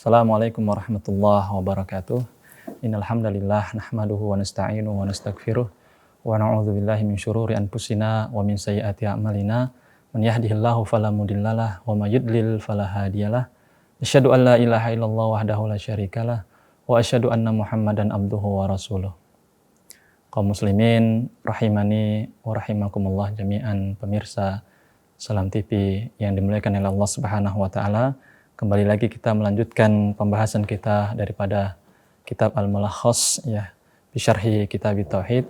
Assalamualaikum warahmatullahi wabarakatuh. Innal hamdalillah nahmaduhu wa nasta'inuhu wa nastaghfiruh wa na'udzu billahi min syururi anfusina wa min sayyiati a'malina. Man yahdihillahu fala mudhillalah wa may yudlil fala hadiyalah. Asyhadu an la ilaha illallah wahdahu la syarikalah wa asyhadu anna Muhammadan abduhu wa rasuluh. Kaum muslimin rahimani wa rahimakumullah jami'an, pemirsa Salam TV yang dimuliakan oleh Allah Subhanahu wa taala. Kembali lagi kita melanjutkan pembahasan kita daripada kitab Al-Mulakhas bi Syarhi Kitab Tauhid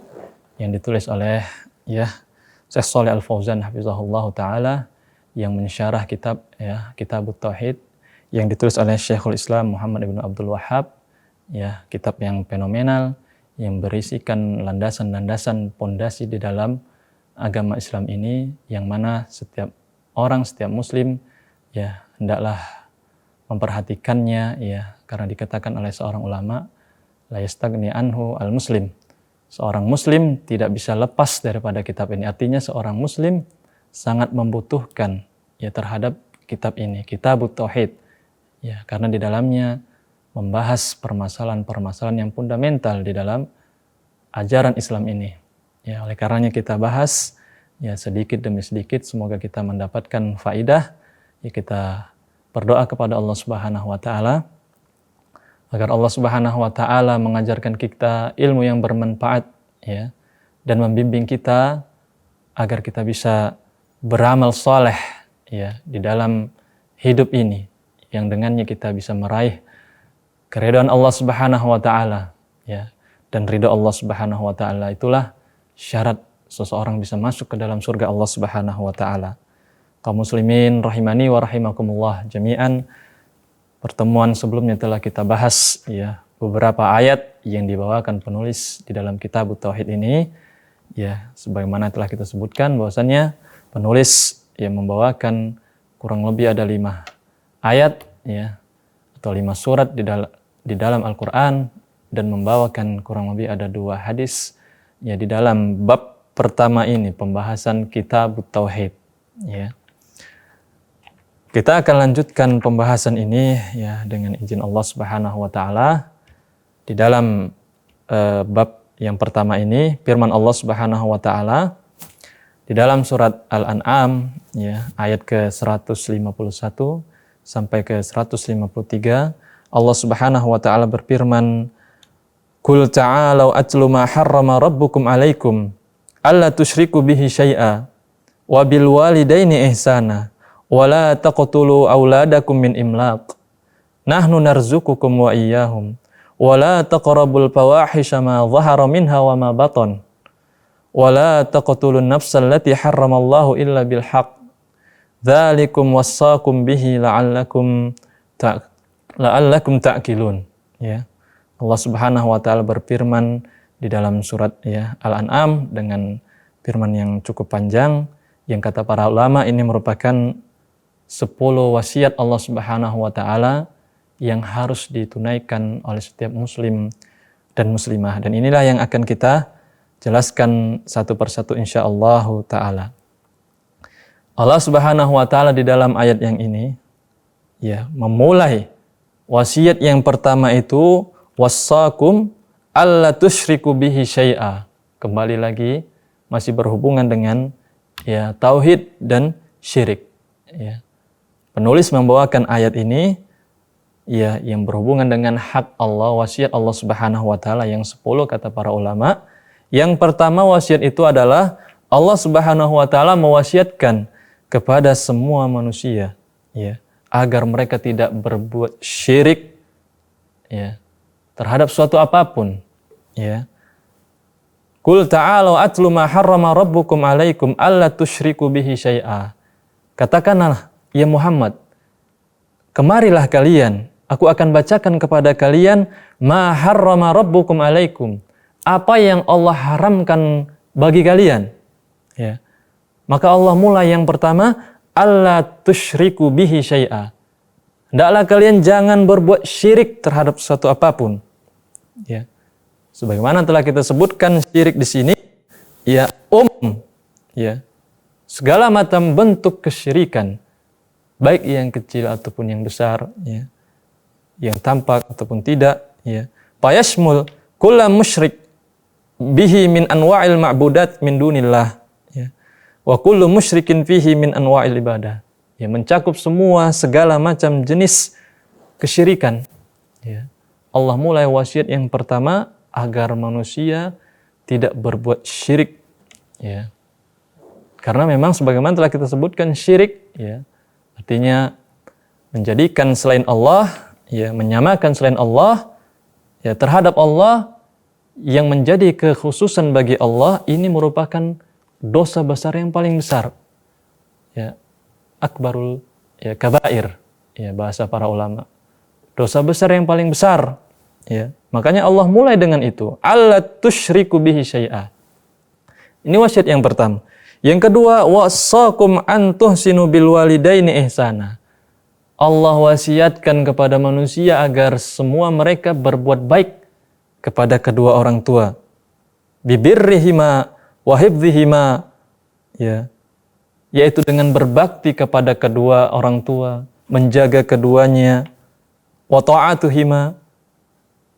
yang ditulis oleh Syekh Shalih Al-Fauzan hafizahullah taala, yang mensyarah Kitab Tauhid yang ditulis oleh Syekhul Islam Muhammad ibn Abdul Wahhab. Kitab yang fenomenal yang berisikan landasan-landasan pondasi di dalam agama Islam ini, yang mana setiap orang, setiap muslim hendaklah memperhatikannya, karena dikatakan oleh seorang ulama, la yastagni anhu al-muslim. Seorang muslim tidak bisa lepas daripada kitab ini. Artinya seorang muslim sangat membutuhkan terhadap kitab ini, Kitab Tauhid. Karena di dalamnya membahas permasalahan-permasalahan yang fundamental di dalam ajaran Islam ini. Oleh karenanya kita bahas sedikit demi sedikit, semoga kita mendapatkan faidah. Kita berdoa kepada Allah Subhanahu wa taala agar Allah Subhanahu wa taala mengajarkan kita ilmu yang bermanfaat dan membimbing kita agar kita bisa beramal saleh di dalam hidup ini, yang dengannya kita bisa meraih keridhaan Allah Subhanahu wa taala dan ridha Allah Subhanahu wa taala itulah syarat seseorang bisa masuk ke dalam surga Allah Subhanahu wa taala. Kaum muslimin rahimani wa rahimakumullah jami'an, pertemuan sebelumnya telah kita bahas beberapa ayat yang dibawakan penulis di dalam Kitab Tauhid ini. Sebagaimana telah kita sebutkan bahwasannya penulis membawakan kurang lebih ada 5 ayat atau 5 surat di dalam Al-Qur'an, dan membawakan kurang lebih ada 2 hadis di dalam bab pertama ini, pembahasan Kitab Tauhid. Kita akan lanjutkan pembahasan ini dengan izin Allah Subhanahu wa taala. Di dalam bab yang pertama ini, firman Allah Subhanahu wa taala di dalam surat Al-An'am ayat ke-151 sampai ke 153, Allah Subhanahu wa taala berfirman, "Qul ta'alau atlu ma harrama rabbukum 'alaikum alla tusyriku bihi syai'a wa bil walidaini ihsana wa la taqtulu auladakum min imlaq nahnu narzuqukum wa iyyahum wa la taqrabul fawahisha ma dhahara minha wa ma batan wa la taqtulun nafsal lati harramallahu illa bil haqq dzalikum wassaqum bihi la'allakum ta'qilun." Allah Subhanahu wa taala berfirman di dalam surat Al-An'am dengan firman yang cukup panjang, yang kata para ulama ini merupakan 10 wasiat Allah Subhanahu wa taala yang harus ditunaikan oleh setiap muslim dan muslimah. Dan inilah yang akan kita jelaskan satu persatu insyaallah taala. Allah Subhanahu wa taala di dalam ayat yang ini memulai wasiat yang pertama itu, wassakum alla tusyriku bihi syai'a. Kembali lagi masih berhubungan dengan tauhid dan syirik. Penulis membawakan ayat ini yang berhubungan dengan hak Allah, wasiat Allah Subhanahu wa taala yang 10 kata para ulama. Yang pertama wasiat itu adalah Allah Subhanahu wa taala mewasiatkan kepada semua manusia agar mereka tidak berbuat syirik terhadap suatu apapun. Qul ta'alu atlu ma harrama rabbukum 'alaikum alla tusyriku bihi syai'a. Katakanlah ya Muhammad, kemarilah kalian, aku akan bacakan kepada kalian ma harrama rabbukum 'alaikum, apa yang Allah haramkan bagi kalian. Maka Allah mulai yang pertama, alla tusyriku bihi syai'a. Hendaklah kalian jangan berbuat syirik terhadap suatu apapun. Sebagaimana telah kita sebutkan, syirik di sini segala macam bentuk kesyirikan, baik yang kecil ataupun yang besar, yang tampak ataupun tidak, ya. Fayashmul kulla musyrik bihi min anwa'il ma'budat min dunillah, ya. Wa kullu musyrikin fihi min anwa'il ibadah. Ya, mencakup semua segala macam jenis kesyirikan, ya. Allah mulai wasiat yang pertama agar manusia tidak berbuat syirik, ya. Karena memang sebagaimana telah kita sebutkan, syirik, ya, artinya menjadikan selain Allah, ya, menyamakan selain Allah, ya, terhadap Allah yang menjadi kekhususan bagi Allah. Ini merupakan dosa besar yang paling besar, ya, akbarul, ya, kabair, ya, bahasa para ulama, dosa besar yang paling besar, ya. Makanya Allah mulai dengan itu, alla tusyriku bihi syai'a. Ini wasiat yang pertama. Yang kedua, wassakum an tuhsinu bil walidaini ihsana. Allah wasiatkan kepada manusia agar semua mereka berbuat baik kepada kedua orang tua. Bibirrihima wa hifdzihima, ya, yaitu dengan berbakti kepada kedua orang tua, menjaga keduanya, wa ta'atuhima,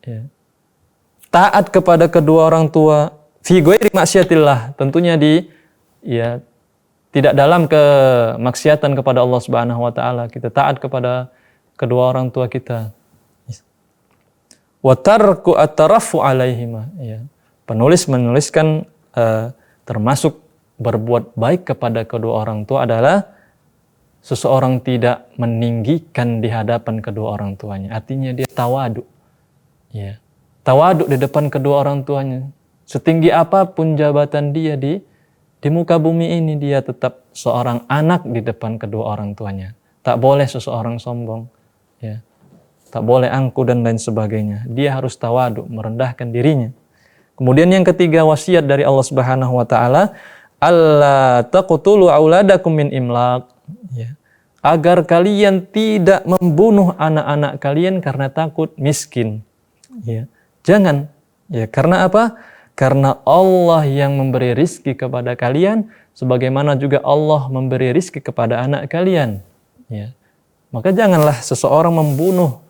ya, taat kepada kedua orang tua, fi ghairi maksiatillah, tentunya ya, tidak dalam kemaksiatan kepada Allah Subhanahu wa taala. Kita taat kepada kedua orang tua kita. Wa tarku at-tarafu alaihima, ya. Penulis menuliskan termasuk berbuat baik kepada kedua orang tua adalah seseorang tidak meninggikan di hadapan kedua orang tuanya. Artinya dia tawadu, ya. Tawadu di depan kedua orang tuanya. Setinggi apapun jabatan dia di muka bumi ini, dia tetap seorang anak di depan kedua orang tuanya. Tak boleh seseorang sombong, ya. Tak boleh angku dan lain sebagainya. Dia harus tawadu, merendahkan dirinya. Kemudian yang ketiga, wasiat dari Allah Subhanahu wa taala, alla taqtulu auladakum min imlaq, ya. Agar kalian tidak membunuh anak-anak kalian karena takut miskin, ya. Jangan, ya. Karena apa? Karena Allah yang memberi rizki kepada kalian, sebagaimana juga Allah memberi rizki kepada anak kalian, ya. Maka janganlah seseorang membunuh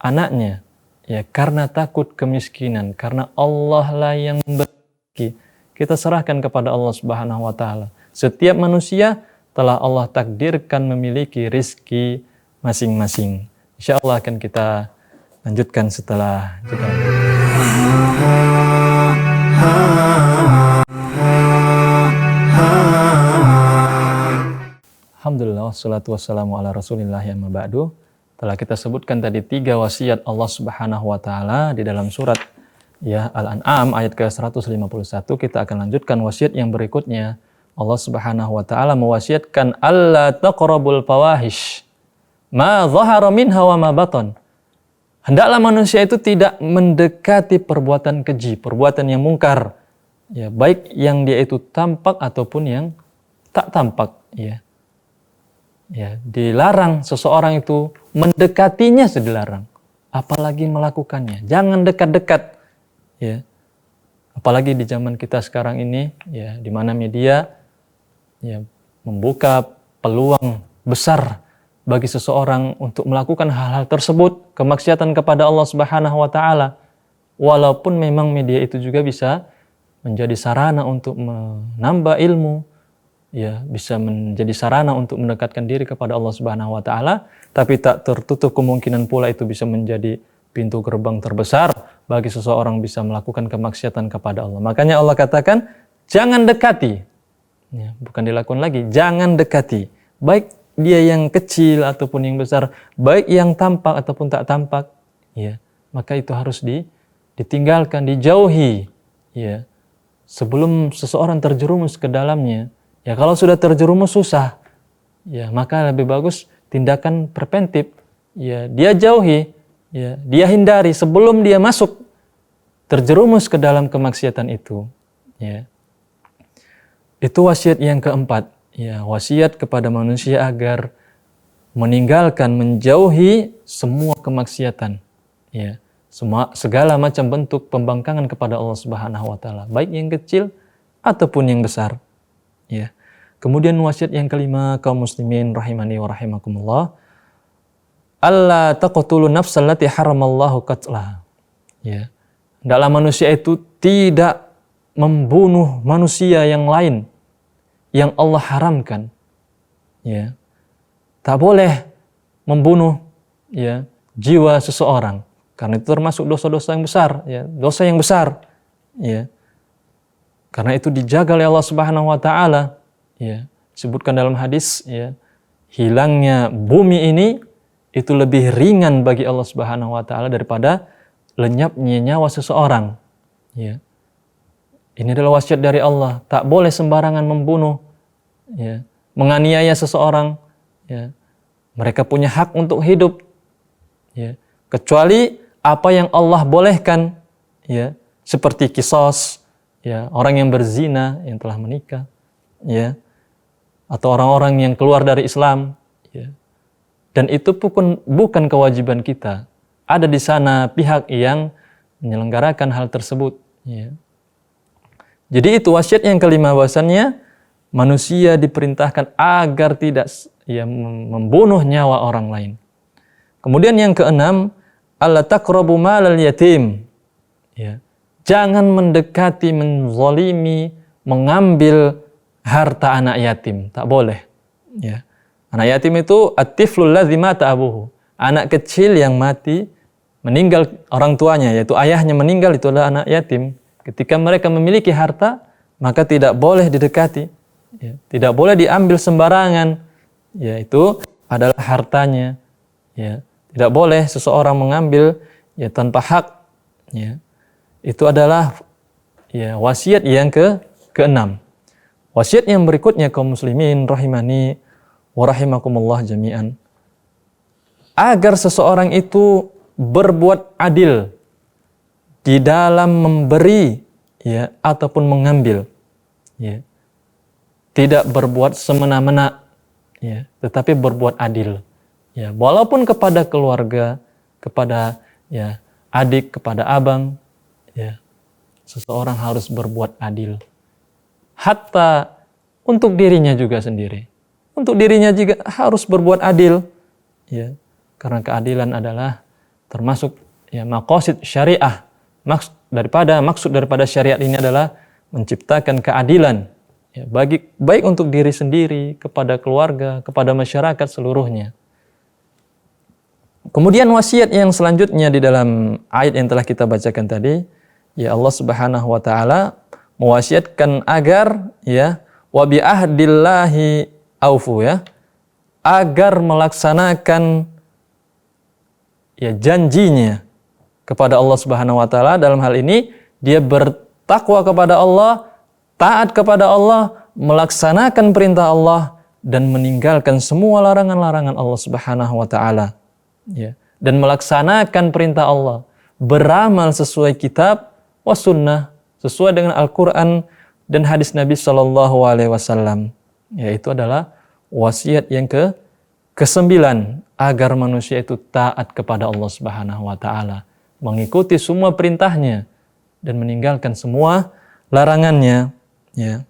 anaknya, ya, karena takut kemiskinan. Karena Allah lah yang memberi. Kita serahkan kepada Allah Subhanahu wa taala. Setiap manusia telah Allah takdirkan memiliki rizki masing-masing. Insyaallah akan kita lanjutkan setelah jeda. Alhamdulillah, wassalatu wassalamu ala rasulillah ya ma'ba'du. Telah kita sebutkan tadi 3 wasiat Allah Subhanahu wa taala di dalam surat, ya, Al-An'am ayat ke-151. Kita akan lanjutkan wasiat yang berikutnya. Allah Subhanahu wa taala mewasiatkan alla taqrabul fawahish ma dhahara minha wa ma batan. Hendaklah manusia itu tidak mendekati perbuatan keji, perbuatan yang mungkar, ya, baik yang dia itu tampak ataupun yang tak tampak, ya. Ya, dilarang seseorang itu mendekatinya, dilarang, apalagi melakukannya. Jangan dekat-dekat, ya. Apalagi di zaman kita sekarang ini, ya, di mana media, ya, membuka peluang besar bagi seseorang untuk melakukan hal-hal tersebut, kemaksiatan kepada Allah Subhanahu wa taala. Walaupun memang media itu juga bisa menjadi sarana untuk menambah ilmu, ya, bisa menjadi sarana untuk mendekatkan diri kepada Allah Subhanahu wa taala, tapi tak tertutup kemungkinan pula itu bisa menjadi pintu gerbang terbesar bagi seseorang bisa melakukan kemaksiatan kepada Allah. Makanya Allah katakan, jangan dekati. Ya, bukan dilakukan lagi, jangan dekati. Baik dia yang kecil ataupun yang besar, baik yang tampak ataupun tak tampak, ya, maka itu harus ditinggalkan, dijauhi, ya, sebelum seseorang terjerumus ke dalamnya. Ya, kalau sudah terjerumus susah, ya, maka lebih bagus tindakan preventif, ya, dia jauhi, ya, dia hindari sebelum dia masuk terjerumus ke dalam kemaksiatan itu, ya. Itu wasiat yang keempat, ya, wasiat kepada manusia agar meninggalkan, menjauhi semua kemaksiatan, ya, segala macam bentuk pembangkangan kepada Allah Subhanahu wa taala, baik yang kecil ataupun yang besar, ya. Kemudian wasiat yang kelima, kaum muslimin rahimani wa rahimakumullah, alla taqtulu nafsal lati haramallahu qatlaha. Ya. Hendaklah manusia itu tidak membunuh manusia yang lain yang Allah haramkan. Ya. Tak boleh membunuh ya jiwa seseorang karena itu termasuk dosa-dosa yang besar, ya, dosa yang besar. Ya. Karena itu dijaga oleh Allah Subhanahu wa taala, ya. Disebutkan dalam hadis, ya, hilangnya bumi ini itu lebih ringan bagi Allah Subhanahu wa taala daripada lenyapnya nyawa seseorang. Ya. Ini adalah wasiat dari Allah, tak boleh sembarangan membunuh, ya, menganiaya seseorang, ya. Mereka punya hak untuk hidup, ya, kecuali apa yang Allah bolehkan, ya, seperti qisas, ya, orang yang berzina yang telah menikah, ya, atau orang-orang yang keluar dari Islam, ya. Dan itu bukan kewajiban kita. Ada di sana pihak yang menyelenggarakan hal tersebut, ya. Jadi itu wasiat yang kelima, bahwasannya manusia diperintahkan agar tidak membunuh nyawa orang lain. Kemudian yang keenam, alla taqrabu malal yatim. Ya. Jangan mendekati, menzalimi, mengambil harta anak yatim. Tak boleh. Ya. Anak yatim itu at-tiflul ladzi mata abuhu. Anak kecil yang mati, meninggal orang tuanya, yaitu ayahnya meninggal, itu adalah anak yatim. Ketika mereka memiliki harta, maka tidak boleh didekati. Ya. Tidak boleh diambil sembarangan. Ya, itu adalah hartanya. Ya. Tidak boleh seseorang mengambil ya tanpa hak. Ya. Itu adalah ya wasiat yang keenam. Wasiat yang berikutnya, kaum muslimin rahimani wa rahimakumullah jami'an. Agar seseorang itu berbuat adil di dalam memberi ya ataupun mengambil. Ya. Tidak berbuat semena-mena, ya, tetapi berbuat adil. Ya, walaupun kepada keluarga, kepada ya adik, kepada abang, ya, seseorang harus berbuat adil. Hatta untuk dirinya juga sendiri. Untuk dirinya juga harus berbuat adil. Ya, karena keadilan adalah termasuk ya maqasid syariah. Maksud daripada syariat ini adalah menciptakan keadilan. Ya, baik untuk diri sendiri, kepada keluarga, kepada masyarakat seluruhnya. Kemudian wasiat yang selanjutnya di dalam ayat yang telah kita bacakan tadi, ya Allah Subhanahu wa taala mewasiatkan agar ya wa bi ahdillahi aufu, ya, agar melaksanakan ya janjinya kepada Allah Subhanahu wa taala. Dalam hal ini dia bertakwa kepada Allah, taat kepada Allah, melaksanakan perintah Allah dan meninggalkan semua larangan-larangan Allah Subhanahu wa taala. Ya, dan melaksanakan perintah Allah, beramal sesuai kitab wa sunnah, sesuai dengan Al-Qur'an dan hadis Nabi sallallahu alaihi wasallam. Ya, itu adalah wasiat yang ke-9, agar manusia itu taat kepada Allah Subhanahu wa taala, mengikuti semua perintahnya dan meninggalkan semua larangannya, ya.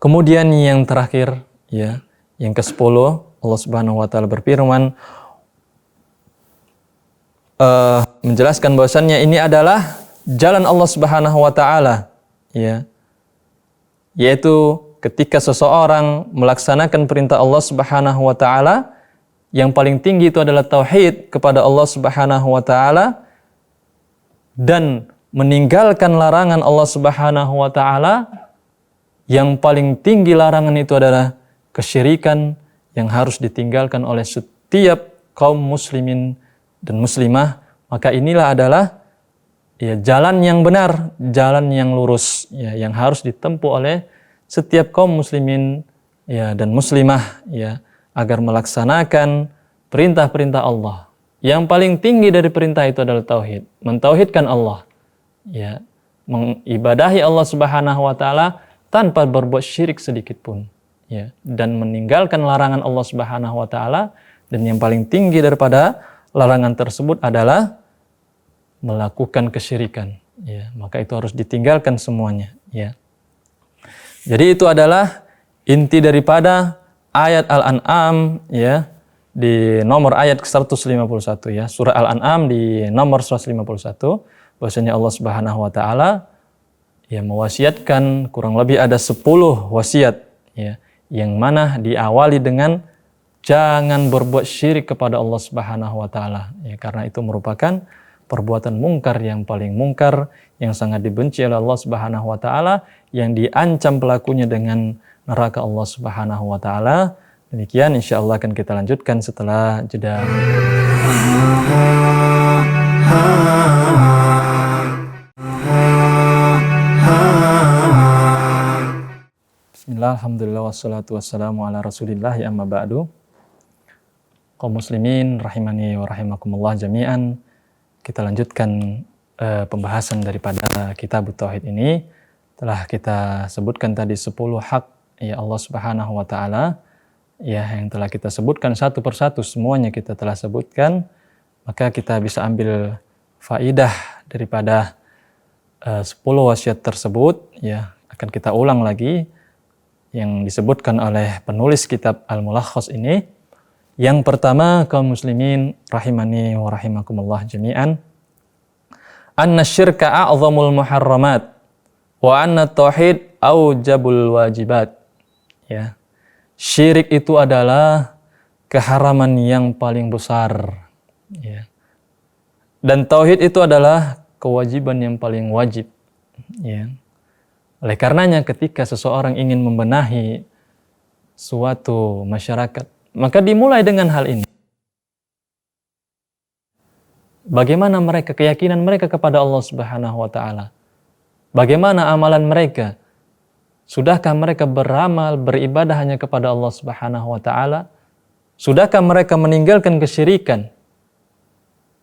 Kemudian yang terakhir, ya, yang ke-10, Allah Subhanahu wa taala berfirman menjelaskan bahwasannya ini adalah jalan Allah Subhanahu wa taala, ya. Yaitu ketika seseorang melaksanakan perintah Allah Subhanahu wa taala, yang paling tinggi itu adalah tauhid kepada Allah Subhanahu wa taala dan meninggalkan larangan Allah Subhanahu wa taala. Yang paling tinggi larangan itu adalah kesyirikan yang harus ditinggalkan oleh setiap kaum muslimin dan muslimah. Maka inilah adalah ya jalan yang benar, jalan yang lurus, ya, yang harus ditempuh oleh setiap kaum muslimin ya dan muslimah, ya, agar melaksanakan perintah-perintah Allah. Yang paling tinggi dari perintah itu adalah tauhid, mentauhidkan Allah, ya, mengibadahi Allah Subhanahu wa taala tanpa berbuat syirik sedikit pun, ya, dan meninggalkan larangan Allah Subhanahu wa taala. Dan yang paling tinggi daripada larangan tersebut adalah melakukan kesyirikan, ya, maka itu harus ditinggalkan semuanya, ya. Jadi itu adalah inti daripada ayat Al-An'am, ya, di nomor ayat ke-151 ya, surah Al-An'am di nomor 151, bahwasanya Allah Subhanahu wa taala ya mewasiatkan kurang lebih ada 10 wasiat ya, yang mana diawali dengan jangan berbuat syirik kepada Allah Subhanahu wa taala ya, karena itu merupakan perbuatan mungkar yang paling mungkar yang sangat dibenci oleh Allah Subhanahu wa taala, yang diancam pelakunya dengan neraka Allah Subhanahu wa taala. Demikian insyaallah akan kita lanjutkan setelah jeda. Bismillah, alhamdulillah, wassalatu wassalamu ala rasulillah, ya amma ba'du. Kaum muslimin rahimani wa rahimakumullah jami'an. Kita lanjutkan pembahasan daripada kitab Tauhid ini. Telah kita sebutkan tadi 10 hak ya Allah Subhanahu wa taala ya, yang telah kita sebutkan satu persatu, semuanya kita telah sebutkan. Maka kita bisa ambil faidah daripada 10 wasiat tersebut ya. Akan kita ulang lagi yang disebutkan oleh penulis kitab Al-Mulakhas ini. Yang pertama, kaum muslimin rahimani wa rahimakumullah jami'an, anna syirka a'zamul muharramat wa anna tauhid aujabul wajibat. Ya. Syirik itu adalah keharaman yang paling besar. Ya. Dan tauhid itu adalah kewajiban yang paling wajib. Ya. Oleh karenanya ketika seseorang ingin membenahi suatu masyarakat, maka dimulai dengan hal ini. Bagaimana mereka, keyakinan mereka kepada Allah Subhanahu wa taala? Bagaimana amalan mereka? Sudahkah mereka beramal, beribadah hanya kepada Allah Subhanahu wa taala? Sudahkah mereka meninggalkan kesyirikan?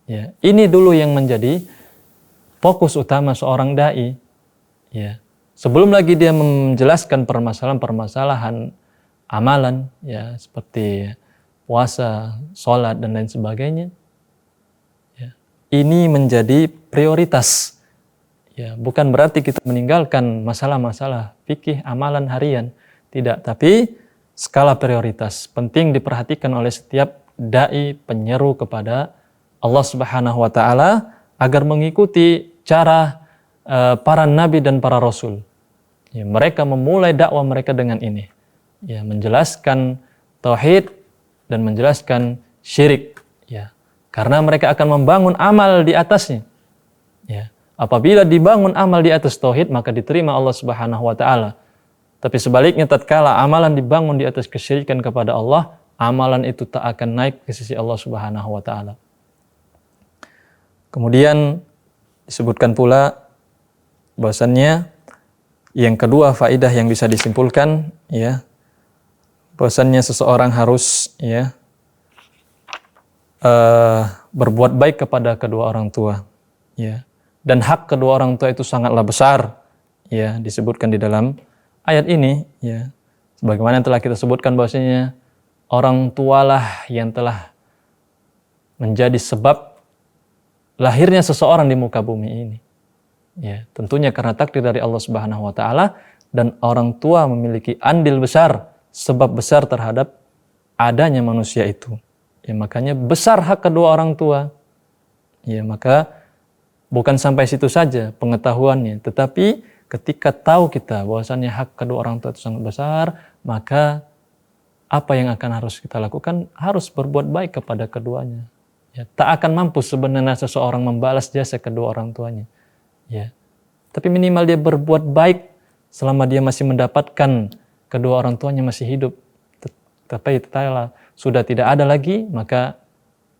Ya, ini dulu yang menjadi fokus utama seorang dai. Ya. Sebelum lagi dia menjelaskan permasalahan-permasalahan amalan ya, seperti puasa, sholat dan lain sebagainya. Ya. Ini menjadi prioritas. Ya, bukan berarti kita meninggalkan masalah-masalah fikih, amalan harian. Tidak, tapi skala prioritas penting diperhatikan oleh setiap dai penyeru kepada Allah Subhanahu wa taala agar mengikuti cara para nabi dan para rasul. Ya, mereka memulai dakwah mereka dengan ini. Ya, menjelaskan tauhid dan menjelaskan syirik. Ya, karena mereka akan membangun amal di atasnya. Ya. Apabila dibangun amal di atas tauhid, maka diterima Allah Subhanahu wa taala. Tapi sebaliknya tatkala amalan dibangun di atas kesyirikan kepada Allah, amalan itu tak akan naik ke sisi Allah Subhanahu wa taala. Kemudian disebutkan pula bahwasannya yang kedua faidah yang bisa disimpulkan ya, bahwasannya seseorang harus ya berbuat baik kepada kedua orang tua ya. Dan hak kedua orang tua itu sangatlah besar ya, disebutkan di dalam ayat ini ya. Sebagaimana yang telah kita sebutkan bahwasanya orang tualah yang telah menjadi sebab lahirnya seseorang di muka bumi ini. Ya, tentunya karena takdir dari Allah Subhanahu wa taala, dan orang tua memiliki andil besar, sebab besar terhadap adanya manusia itu. Ya, makanya besar hak kedua orang tua. Ya, maka bukan sampai situ saja pengetahuannya, tetapi ketika tahu kita bahwasannya hak kedua orang tua itu sangat besar, maka apa yang akan harus kita lakukan? Harus berbuat baik kepada keduanya. Ya, tak akan mampu sebenarnya seseorang membalas jasa kedua orang tuanya. Ya, tapi minimal dia berbuat baik selama dia masih mendapatkan kedua orang tuanya masih hidup. Tapi tatkala sudah tidak ada lagi, maka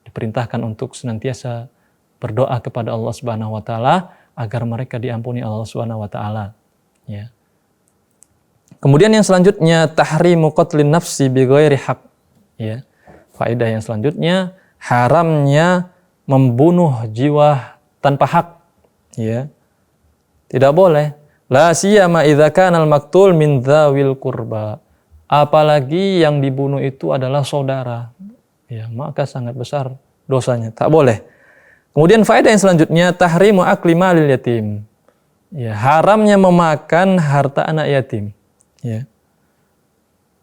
diperintahkan untuk senantiasa berdoa kepada Allah Subhanahu wa taala agar mereka diampuni Allah Subhanahu wa taala. Ya. Kemudian yang selanjutnya tahrimu qatlin nafsi bighairi haq. Ya. Faedah yang selanjutnya haramnya membunuh jiwa tanpa hak. Ya. Tidak boleh. La siyama idza kana al-maqtul min dzawil qurba. Apalagi yang dibunuh itu adalah saudara. Ya, maka sangat besar dosanya. Tak boleh. Kemudian faedah yang selanjutnya tahrimu akli malil yatim. Ya, haramnya memakan harta anak yatim. Ya.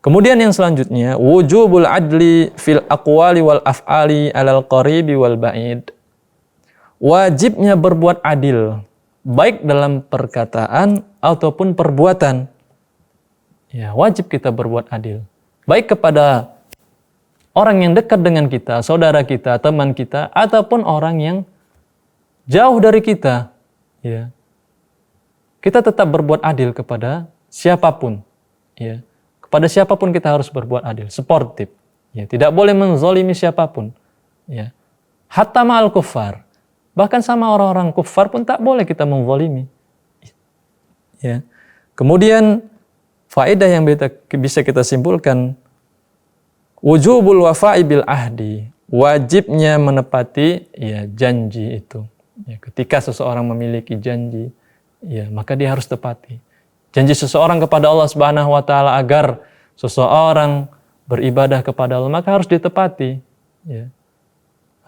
Kemudian yang selanjutnya, wujubul adli fil aqwali wal af'ali 'alal qaribi wal ba'id. Wajibnya berbuat adil, baik dalam perkataan ataupun perbuatan. Ya, wajib kita berbuat adil, baik kepada orang yang dekat dengan kita, saudara kita, teman kita, ataupun orang yang jauh dari kita. Ya. Kita tetap berbuat adil kepada siapapun. Ya. Kepada siapapun kita harus berbuat adil, sportif. Ya. Tidak boleh menzalimi siapapun. Ya. Hatta ma'al kuffar. Bahkan sama orang-orang kuffar pun tak boleh kita menzalimi. Ya. Kemudian faedah yang bisa kita simpulkan, wujubul wafa'i bil ahdi, wajibnya menepati ya janji itu. Ya, ketika seseorang memiliki janji, ya maka dia harus tepati. Janji seseorang kepada Allah Subhanahu wa taala agar seseorang beribadah kepada Allah, maka harus ditepati. Ya.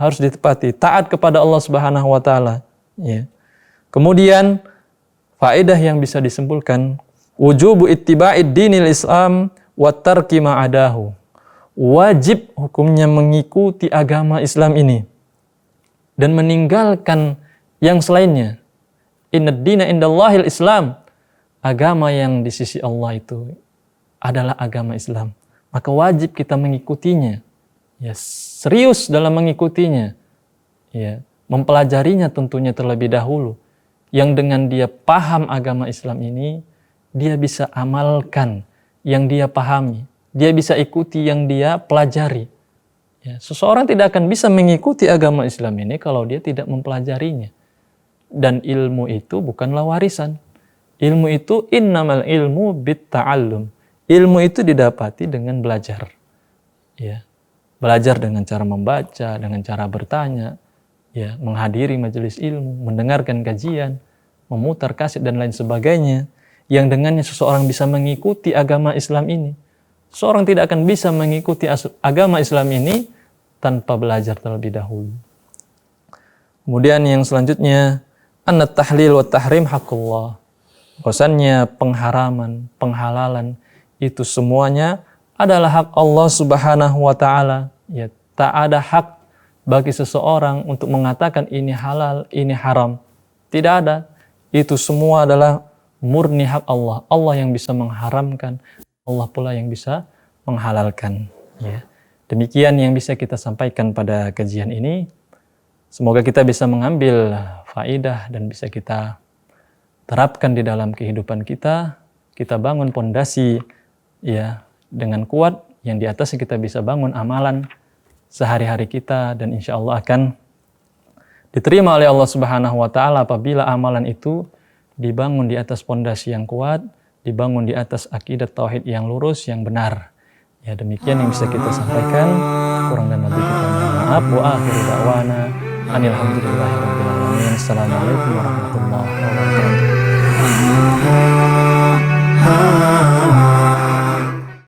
Harus ditepati, taat kepada Allah Subhanahu wa taala, ya. Kemudian faedah yang bisa disimpulkan, wujubu ittiba'id dinil Islam wa tarki ma'adahu. Wajib hukumnya mengikuti agama Islam ini dan meninggalkan yang selainnya. Innad dina indallahil Islam. Agama yang di sisi Allah itu adalah agama Islam. Maka wajib kita mengikutinya. Ya, serius dalam mengikutinya. Ya, mempelajarinya tentunya terlebih dahulu. Yang dengan dia paham agama Islam ini, dia bisa amalkan yang dia pahami. Dia bisa ikuti yang dia pelajari. Ya, seseorang tidak akan bisa mengikuti agama Islam ini kalau dia tidak mempelajarinya. Dan ilmu itu bukanlah warisan. Ilmu itu innamal ilmu bitta'allum. Ilmu itu didapati dengan belajar. Ya. Belajar dengan cara membaca, dengan cara bertanya, ya, menghadiri majelis ilmu, mendengarkan kajian, memutar kaset dan lain sebagainya. Yang dengannya seseorang bisa mengikuti agama Islam ini. Seorang tidak akan bisa mengikuti agama Islam ini tanpa belajar terlebih dahulu. Kemudian yang selanjutnya, annat tahlil wa tahrim haqqullah. Bahwasannya pengharaman, penghalalan itu semuanya adalah hak Allah Subhanahu wa taala. Ya, tak ada hak bagi seseorang untuk mengatakan ini halal, ini haram. Tidak ada. Itu semua adalah murni hak Allah. Allah yang bisa mengharamkan, Allah pula yang bisa menghalalkan. Ya. Demikian yang bisa kita sampaikan pada kajian ini. Semoga kita bisa mengambil faidah dan bisa kita terapkan di dalam kehidupan kita. Kita bangun pondasi ya dengan kuat, yang di atasnya kita bisa bangun amalan sehari-hari kita, dan insya Allah akan diterima oleh Allah Subhanahu wa taala apabila amalan itu dibangun di atas pondasi yang kuat, dibangun di atas akidah tauhid yang lurus, yang benar. Ya, demikian yang bisa kita sampaikan. Kurang dan lebih kita mohon maaf. Wa akhiru da'wana anil hamdulillahirabbil alamin. Assalamualaikum warahmatullahi wabarakatuh.